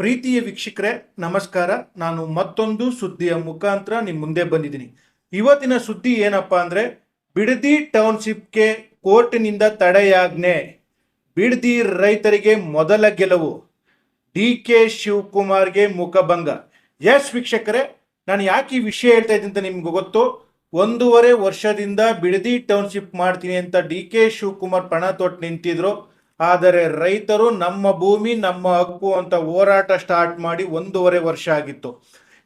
ಪ್ರೀತಿಯ ವೀಕ್ಷಕರೇ ನಮಸ್ಕಾರ. ನಾನು ಮತ್ತೊಂದು ಸುದ್ದಿಯ ಮುಖಾಂತರ ನಿಮ್ಮ ಮುಂದೆ ಬಂದಿದ್ದೀನಿ. ಇವತ್ತಿನ ಸುದ್ದಿ ಏನಪ್ಪಾ ಅಂದರೆ, ಬಿಡದಿ ಟೌನ್ಶಿಪ್ಗೆ ಕೋರ್ಟ್ನಿಂದ ತಡೆಯಾಜ್ಞೆ, ಬಿಡದಿ ರೈತರಿಗೆ ಮೊದಲ ಗೆಲುವು, ಡಿ.ಕೆ. ಶಿವಕುಮಾರ್ಗೆ ಮುಖಭಂಗ. ಎಸ್ ವೀಕ್ಷಕರೇ, ನಾನು ಯಾಕೆ ಈ ವಿಷಯ ಹೇಳ್ತಾ ಇದ್ದೀನಿ ಅಂತ ನಿಮ್ಗೆ ಗೊತ್ತು. 1.5 ವರ್ಷದಿಂದ ಬಿಡದಿ ಟೌನ್ಶಿಪ್ ಮಾಡ್ತೀನಿ ಅಂತ ಡಿ.ಕೆ. ಶಿವಕುಮಾರ್ ಪಣ ತೊಟ್ಟು ನಿಂತಿದ್ರು. ಆದರೆ ರೈತರು ನಮ್ಮ ಭೂಮಿ ನಮ್ಮ ಹಕ್ಕು ಅಂತ ಹೋರಾಟ ಸ್ಟಾರ್ಟ್ ಮಾಡಿ 1.5 ವರ್ಷ ಆಗಿತ್ತು.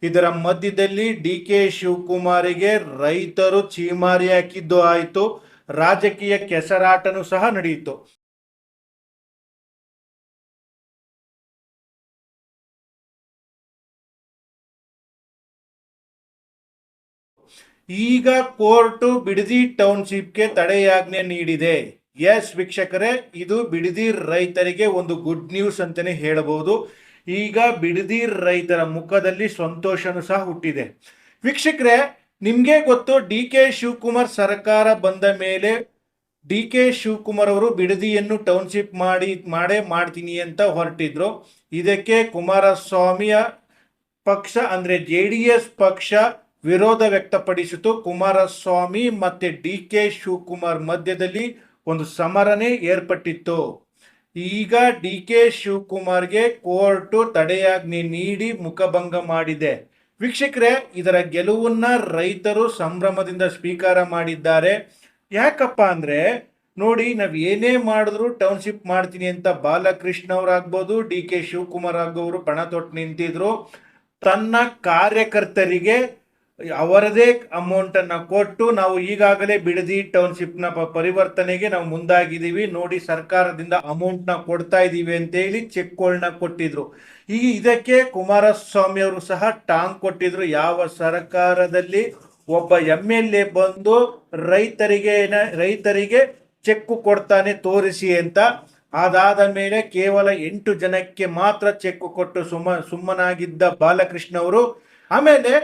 ಇದರ ಮಧ್ಯದಲ್ಲಿ ಡಿ.ಕೆ. ಶಿವಕುಮಾರಿಗೆ ರೈತರು ಚೀಮಾರಿ ಹಾಕಿದ್ದು ಆಯಿತು, ರಾಜಕೀಯ ಕೆಸರಾಟನೂ ಸಹ ನಡೆಯಿತು. ಈಗ ಕೋರ್ಟ್ ಬಿಡದಿ ಟೌನ್ಶಿಪ್ಗೆ ತಡೆಯಾಜ್ಞೆ ನೀಡಿದೆ. ಎಸ್ ವೀಕ್ಷಕರೇ, ಇದು ಬಿಡದಿ ರೈತರಿಗೆ ಒಂದು ಗುಡ್ ನ್ಯೂಸ್ ಅಂತಾನೆ ಹೇಳಬಹುದು. ಈಗ ಬಿಡದಿ ರೈತರ ಮುಖದಲ್ಲಿ ಸಂತೋಷನೂ ಸಹ ಹುಟ್ಟಿದೆ. ವೀಕ್ಷಕರೇ, ನಿಮ್ಗೆ ಗೊತ್ತು, ಡಿ.ಕೆ. ಶಿವಕುಮಾರ್ ಸರ್ಕಾರ ಬಂದ ಮೇಲೆ ಡಿ.ಕೆ. ಶಿವಕುಮಾರ್ ಅವರು ಬಿಡದಿಯನ್ನು ಟೌನ್ಶಿಪ್ ಮಾಡ್ತೀನಿ ಅಂತ ಹೊರಟಿದ್ರು. ಇದಕ್ಕೆ ಕುಮಾರಸ್ವಾಮಿಯ ಪಕ್ಷ ಅಂದ್ರೆ JDS ಪಕ್ಷ ವಿರೋಧ ವ್ಯಕ್ತಪಡಿಸಿತು. ಕುಮಾರಸ್ವಾಮಿ ಮತ್ತೆ ಡಿ.ಕೆ. ಶಿವಕುಮಾರ್ ಮಧ್ಯದಲ್ಲಿ ಒಂದು ಸಮರನೇ ಏರ್ಪಟ್ಟಿತ್ತು. ಈಗ ಡಿ.ಕೆ. ಶಿವಕುಮಾರ್ಗೆ ಕೋರ್ಟ್ ತಡೆಯಾಜ್ಞೆ ನೀಡಿ ಮುಖಭಂಗ ಮಾಡಿದೆ. ವೀಕ್ಷಕರೇ, ಇದರ ಗೆಲುವನ್ನ ರೈತರು ಸಂಭ್ರಮದಿಂದ ಸ್ವೀಕಾರ ಮಾಡಿದ್ದಾರೆ. ಯಾಕಪ್ಪ ಅಂದ್ರೆ ನೋಡಿ, ನಾವ್ ಏನೇ ಮಾಡಿದ್ರು ಟೌನ್ಶಿಪ್ ಮಾಡ್ತೀನಿ ಅಂತ ಬಾಲಕೃಷ್ಣ ಅವರಾಗ್ಬೋದು, ಡಿ.ಕೆ. ಶಿವಕುಮಾರ್ ಆಗೋರು ಪಣ ತೊಟ್ಟು ನಿಂತಿದ್ರು. ತನ್ನ ಕಾರ್ಯಕರ್ತರಿಗೆ ಅವರದೇ ಅಮೌಂಟ್ ಅನ್ನ ಕೊಟ್ಟು, ನಾವು ಈಗಾಗಲೇ ಬಿಡದಿ ಟೌನ್ಶಿಪ್ ನ ಪರಿವರ್ತನೆಗೆ ನಾವು ಮುಂದಾಗಿದ್ದೀವಿ ನೋಡಿ, ಸರ್ಕಾರದಿಂದ ಅಮೌಂಟ್ ನ ಕೊಡ್ತಾ ಇದೀವಿ ಅಂತ ಹೇಳಿ ಚೆಕ್ಗಳನ್ನ ಕೊಟ್ಟಿದ್ರು. ಈಗ ಇದಕ್ಕೆ ಕುಮಾರಸ್ವಾಮಿ ಅವರು ಸಹ ಟಾಂಗ್ ಕೊಟ್ಟಿದ್ರು. ಯಾವ ಸರ್ಕಾರದಲ್ಲಿ ಒಬ್ಬ MLA ಬಂದು ರೈತರಿಗೆ ಚೆಕ್ ಕೊಡ್ತಾನೆ ತೋರಿಸಿ ಅಂತ. ಅದಾದ ಮೇಲೆ ಕೇವಲ 8 ಜನಕ್ಕೆ ಮಾತ್ರ ಚೆಕ್ ಕೊಟ್ಟು ಸುಮ್ಮನಾಗಿದ್ದ ಬಾಲಕೃಷ್ಣ ಅವರು ಆಮೇಲೆ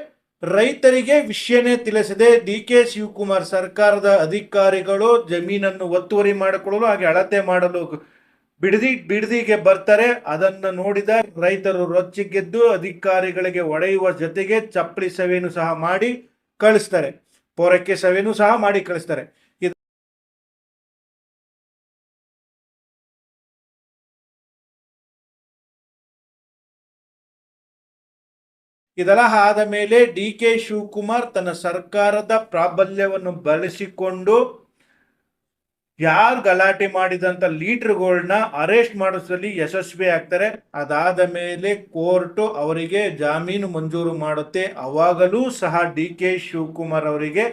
ರೈತರಿಗೆ ವಿಷಯನೇ ತಿಳಿಸದೆ ಡಿ.ಕೆ. ಶಿವಕುಮಾರ್ ಸರ್ಕಾರದ ಅಧಿಕಾರಿಗಳು ಜಮೀನನ್ನು ಒತ್ತುವರಿ ಮಾಡಿಕೊಳ್ಳಲು ಹಾಗೆ ಅಳತೆ ಮಾಡಲು ಬಿಡದಿಗೆ ಬರ್ತಾರೆ. ಅದನ್ನು ನೋಡಿದ ರೈತರು ರೊಚ್ಚಿಗೆದ್ದು ಅಧಿಕಾರಿಗಳಿಗೆ ಹೊಡೆಯುವ ಜೊತೆಗೆ ಚಪ್ಪಲಿ ಸಭೆಯನ್ನು ಸಹ ಮಾಡಿ ಕಳಿಸ್ತಾರೆ, ಪೊರಕೆ ಸಭೆಯನ್ನು ಸಹ ಮಾಡಿ ಕಳಿಸ್ತಾರೆ. ಇದೆಲ್ಲ ಆದ ಮೇಲೆ ಡಿ.ಕೆ. ಶಿವಕುಮಾರ್ ತನ್ನ ಸರ್ಕಾರದ ಪ್ರಾಬಲ್ಯವನ್ನು ಬಳಸಿಕೊಂಡು ಯಾರು ಗಲಾಟೆ ಮಾಡಿದಂತ ಲೀಡರ್ಗಳನ್ನ ಅರೆಸ್ಟ್ ಮಾಡಿಸಲಿ ಯಶಸ್ವಿ ಆಗ್ತಾರೆ. ಅದಾದ ಮೇಲೆ ಕೋರ್ಟ್ ಅವರಿಗೆ ಜಾಮೀನು ಮಂಜೂರು ಮಾಡುತ್ತೆ. ಅವಾಗಲೂ ಸಹ ಡಿ.ಕೆ. ಶಿವಕುಮಾರ್ ಅವರಿಗೆ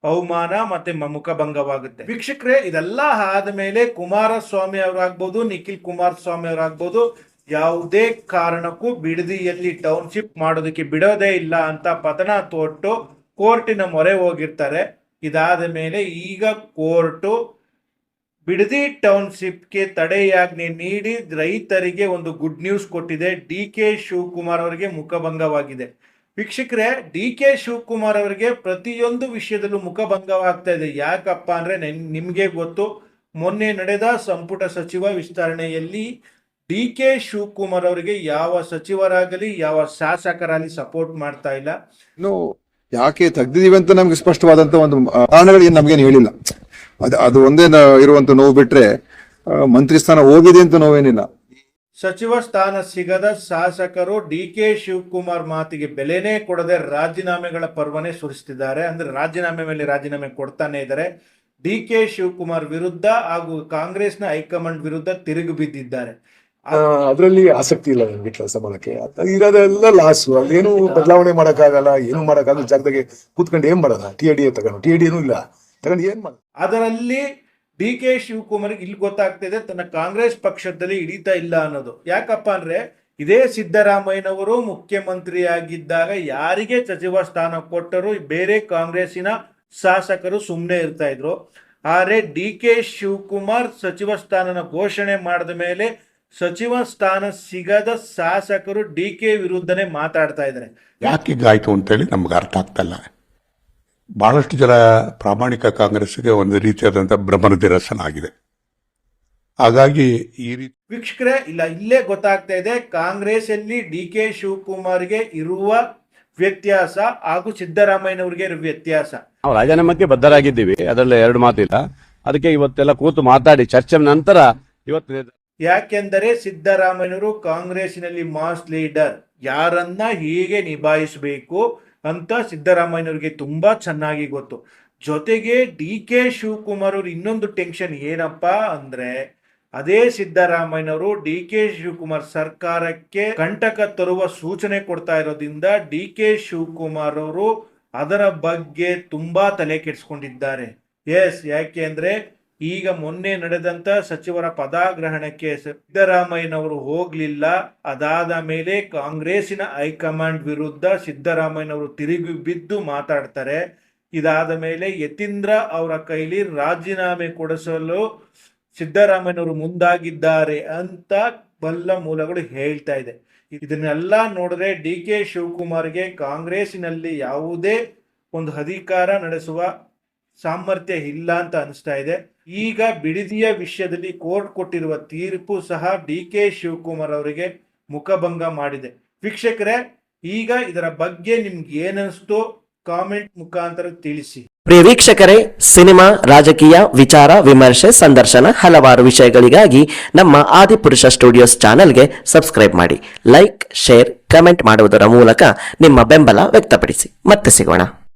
ಅವಮಾನ ಮತ್ತೆ ಮುಖಭಂಗವಾಗುತ್ತೆ. ವೀಕ್ಷಕರೇ, ಇದೆಲ್ಲ ಆದ ಮೇಲೆ ಕುಮಾರಸ್ವಾಮಿ ಅವರಾಗ್ಬೋದು, ನಿಖಿಲ್ ಕುಮಾರಸ್ವಾಮಿ ಅವರಾಗ್ಬೋದು, ಯಾವುದೇ ಕಾರಣಕ್ಕೂ ಬಿಡದಿಯಲ್ಲಿ ಟೌನ್ಶಿಪ್ ಮಾಡೋದಕ್ಕೆ ಬಿಡೋದೇ ಇಲ್ಲ ಅಂತ ಪತನ ತೊಟ್ಟು ಕೋರ್ಟಿನ ಮೊರೆ ಹೋಗಿರ್ತಾರೆ. ಇದಾದ ಮೇಲೆ ಈಗ ಕೋರ್ಟು ಬಿಡದಿ ಟೌನ್ಶಿಪ್ಗೆ ತಡೆಯಾಜ್ಞೆ ನೀಡಿ ರೈತರಿಗೆ ಒಂದು ಗುಡ್ ನ್ಯೂಸ್ ಕೊಟ್ಟಿದೆ. ಡಿ.ಕೆ. ಶಿವಕುಮಾರ್ ಅವರಿಗೆ ಮುಖಭಂಗವಾಗಿದೆ. ವೀಕ್ಷಕರೇ, ಡಿ.ಕೆ. ಶಿವಕುಮಾರ್ ಅವರಿಗೆ ಪ್ರತಿಯೊಂದು ವಿಷಯದಲ್ಲೂ ಮುಖಭಂಗವಾಗ್ತಾ ಇದೆ. ಯಾಕಪ್ಪ ಅಂದ್ರೆ ನಿಮ್ಗೆ ಗೊತ್ತು, ಮೊನ್ನೆ ನಡೆದ ಸಂಪುಟ ಸಚಿವ ವಿಸ್ತರಣೆಯಲ್ಲಿ ಡಿ.ಕೆ. ಶಿವಕುಮಾರ್ ಅವರಿಗೆ ಯಾವ ಸಚಿವರಾಗಲಿ ಯಾವ ಶಾಸಕರಾಗಲಿ ಸಪೋರ್ಟ್ ಮಾಡ್ತಾ ಇಲ್ಲ. ಇನ್ನು ಯಾಕೆ ತೆಗ್ದಿದೀವಿ ಅಂತ ನಮ್ಗೆ ಸ್ಪಷ್ಟವಾದಂತ ಒಂದು ಕಾರಣಗಳು ನಮ್ಗೇನು ಹೇಳಿಲ್ಲ. ಅದು ಒಂದೇ ಇರುವಂತ ನೋವು ಬಿಟ್ರೆ ಮಂತ್ರಿ ಸ್ಥಾನ ಹೋಗಿದೆ ಅಂತ ನೋವೇನಿಲ್ಲ. ಸಚಿವ ಸ್ಥಾನ ಸಿಗದ ಶಾಸಕರು ಡಿ.ಕೆ. ಶಿವಕುಮಾರ್ ಮಾತಿಗೆ ಬೆಲೆನೇ ಕೊಡದೆ ರಾಜೀನಾಮೆಗಳ ಪರ್ವನೆ ಸುರಿಸ್ತಿದ್ದಾರೆ. ಅಂದ್ರೆ ರಾಜೀನಾಮೆ ಮೇಲೆ ರಾಜೀನಾಮೆ ಕೊಡ್ತಾನೆ ಇದ್ದಾರೆ. ಡಿ.ಕೆ. ಶಿವಕುಮಾರ್ ವಿರುದ್ಧ ಹಾಗೂ ಕಾಂಗ್ರೆಸ್ನ ಹೈಕಮಾಂಡ್ ವಿರುದ್ಧ ತಿರುಗಿ ಬಿದ್ದಿದ್ದಾರೆ. ಅದರಲ್ಲಿ ಆಸಕ್ತಿ ಇಲ್ಲ ನಮ್ಗೆ ಕೆಲಸ ಮಾಡಕ್ಕೆ. ಇರೋದೆಲ್ಲ ಲಾಸು. ಅದೇನು ಬದಲಾವಣೆ ಮಾಡಕ್ಕಾಗಲ್ಲ, ಏನು ಮಾಡಕ್ಕಾಗಲ್ಲ. ಜಾಗದಾಗೆ ಕೂತ್ಕೊಂಡು ಏನ್ ಮಾಡೋಣ? TID ತಗೊಂಡು TIDನೂ ಇಲ್ಲ ತಗೊಂಡು ಏನ್ ಮಾಡೋಣ? ಅದರಲ್ಲಿ ಡಿ.ಕೆ. ಶಿವಕುಮಾರ್ಗೆ ಇಲ್ಲಿ ಗೊತ್ತಾಗ್ತಿದೆ ತನ್ನ ಕಾಂಗ್ರೆಸ್ ಪಕ್ಷದಲ್ಲಿ ಹಿಡಿತಾ ಇಲ್ಲ ಅನ್ನೋದು. ಯಾಕಪ್ಪ ಅಂದ್ರೆ ಇದೇ ಸಿದ್ದರಾಮಯ್ಯನವರು ಮುಖ್ಯಮಂತ್ರಿ ಆಗಿದ್ದಾಗ ಯಾರಿಗೆ ಸಚಿವ ಸ್ಥಾನ ಕೊಟ್ಟರು ಬೇರೆ ಕಾಂಗ್ರೆಸ್ಸಿನ ಶಾಸಕರು ಸುಮ್ಮನೆ ಇರ್ತಾ ಇದ್ರು. ಆದ್ರೆ ಡಿ.ಕೆ. ಶಿವಕುಮಾರ್ ಸಚಿವ ಸ್ಥಾನನ ಘೋಷಣೆ ಮಾಡಿದ ಮೇಲೆ ಸಚಿವ ಸ್ಥಾನ ಸಿಗದ ಶಾಸಕರು ಡಿ.ಕೆ. ವಿರುದ್ಧನೇ ಮಾತಾಡ್ತಾ ಇದ್ದಾರೆ. ಯಾಕೆ ಹೀಗಾಯ್ತು ಅಂತೇಳಿ ನಮ್ಗೆ ಅರ್ಥ ಆಗ್ತಲ್ಲ. ಬಹಳಷ್ಟು ಜನ ಪ್ರಾಮಾಣಿಕ ಕಾಂಗ್ರೆಸ್ಗೆ ಒಂದು ರೀತಿಯಾದಂಥ ಭ್ರಮನಿರಸನ ಆಗಿದೆ. ಹಾಗಾಗಿ ಈ ರೀತಿ ವೀಕ್ಷಕರೇ, ಇಲ್ಲೇ ಗೊತ್ತಾಗ್ತಾ ಇದೆ ಕಾಂಗ್ರೆಸ್ ಅಲ್ಲಿ ಡಿ ಕೆ ಶಿವಕುಮಾರ್ಗೆ ಇರುವ ವ್ಯತ್ಯಾಸ ಹಾಗೂ ಸಿದ್ದರಾಮಯ್ಯನವ್ರಿಗೆ ಇರುವ ವ್ಯತ್ಯಾಸ. ನಾವು ರಾಜೀನಾಮೆಗೆ ಬದ್ಧರಾಗಿದ್ದೀವಿ, ಅದರಲ್ಲಿ ಎರಡು ಮಾತಿಲ್ಲ. ಅದಕ್ಕೆ ಇವತ್ತೆಲ್ಲ ಕೂತು ಮಾತಾಡಿ ಚರ್ಚೆ ನಂತರ ಇವತ್ತು ಯಾಕೆಂದರೆ ಸಿದ್ದರಾಮಯ್ಯನವರು ಕಾಂಗ್ರೆಸ್ಸಿನಲ್ಲಿ ಮಾಸ್ ಲೀಡರ್, ಯಾರನ್ನ ಹೀಗೆ ನಿಭಾಯಿಸಬೇಕು ಅಂತ ಸಿದ್ದರಾಮಯ್ಯನವ್ರಿಗೆ ತುಂಬಾ ಚೆನ್ನಾಗಿ ಗೊತ್ತು. ಜೊತೆಗೆ ಡಿ ಕೆ ಶಿವಕುಮಾರ್ ಅವರು ಇನ್ನೊಂದು ಟೆನ್ಷನ್ ಏನಪ್ಪಾ ಅಂದ್ರೆ, ಅದೇ ಸಿದ್ದರಾಮಯ್ಯನವರು ಡಿ ಕೆ ಶಿವಕುಮಾರ್ ಸರ್ಕಾರಕ್ಕೆ ಕಂಟಕ ತರುವ ಸೂಚನೆ ಕೊಡ್ತಾ ಇರೋದ್ರಿಂದ ಡಿ ಕೆ ಶಿವಕುಮಾರ್ ಅವರು ಅದರ ಬಗ್ಗೆ ತುಂಬಾ ತಲೆ ಕೆಡಿಸ್ಕೊಂಡಿದ್ದಾರೆ. ಯಾಕೆ ಅಂದ್ರೆ ಈಗ ಮೊನ್ನೆ ನಡೆದಂತ ಸಚಿವರ ಪದಗ್ರಹಣಕ್ಕೆ ಸಿದ್ದರಾಮಯ್ಯನವರು ಹೋಗ್ಲಿಲ್ಲ. ಅದಾದ ಮೇಲೆ ಕಾಂಗ್ರೆಸ್ಸಿನ ಹೈಕಮಾಂಡ್ ವಿರುದ್ಧ ಸಿದ್ದರಾಮಯ್ಯನವರು ತಿರುಗಿ ಬಿದ್ದು ಮಾತಾಡ್ತಾರೆ. ಇದಾದ ಮೇಲೆ ಯತೀಂದ್ರ ಅವರ ಕೈಲಿ ರಾಜೀನಾಮೆ ಕೊಡಿಸಲು ಸಿದ್ದರಾಮಯ್ಯನವರು ಮುಂದಾಗಿದ್ದಾರೆ ಅಂತ ಬಲ್ಲ ಮೂಲಗಳು ಹೇಳ್ತಾ ಇದೆ. ಇದನ್ನೆಲ್ಲ ನೋಡಿದ್ರೆ ಡಿ ಕೆ ಶಿವಕುಮಾರ್ಗೆ ಕಾಂಗ್ರೆಸ್ಸಿನಲ್ಲಿ ಯಾವುದೇ ಒಂದು ಅಧಿಕಾರ ನಡೆಸುವ ಸಾಮರ್ಥ್ಯ ಇಲ್ಲ ಅಂತ ಅನಿಸ್ತಾ ಇದೆ. ಈಗ ಬಿಡದಿಯ ವಿಷಯದಲ್ಲಿ ಕೋರ್ಟ್ ಕೊಟ್ಟಿರುವ ತೀರ್ಪು ಸಹ ಡಿ ಕೆ ಶಿವಕುಮಾರ್ ಅವರಿಗೆ ಮುಖಭಂಗ ಮಾಡಿದೆ. ವೀಕ್ಷಕರೇ, ಈಗ ಇದರ ಬಗ್ಗೆ ನಿಮ್ಗೆ ಏನನ್ನಿಸ್ತು ಕಾಮೆಂಟ್ ಮುಖಾಂತರ ತಿಳಿಸಿ. ಪ್ರಿಯ ವೀಕ್ಷಕರೇ, ಸಿನಿಮಾ, ರಾಜಕೀಯ, ವಿಚಾರ, ವಿಮರ್ಶೆ, ಸಂದರ್ಶನ ಹಲವಾರು ವಿಷಯಗಳಿಗಾಗಿ ನಮ್ಮ ಆದಿಪುರುಷ ಸ್ಟುಡಿಯೋಸ್ ಚಾನೆಲ್ಗೆ ಸಬ್ಸ್ಕ್ರೈಬ್ ಮಾಡಿ. ಲೈಕ್, ಶೇರ್, ಕಮೆಂಟ್ ಮಾಡುವುದರ ಮೂಲಕ ನಿಮ್ಮ ಬೆಂಬಲ ವ್ಯಕ್ತಪಡಿಸಿ. ಮತ್ತೆ ಸಿಗೋಣ.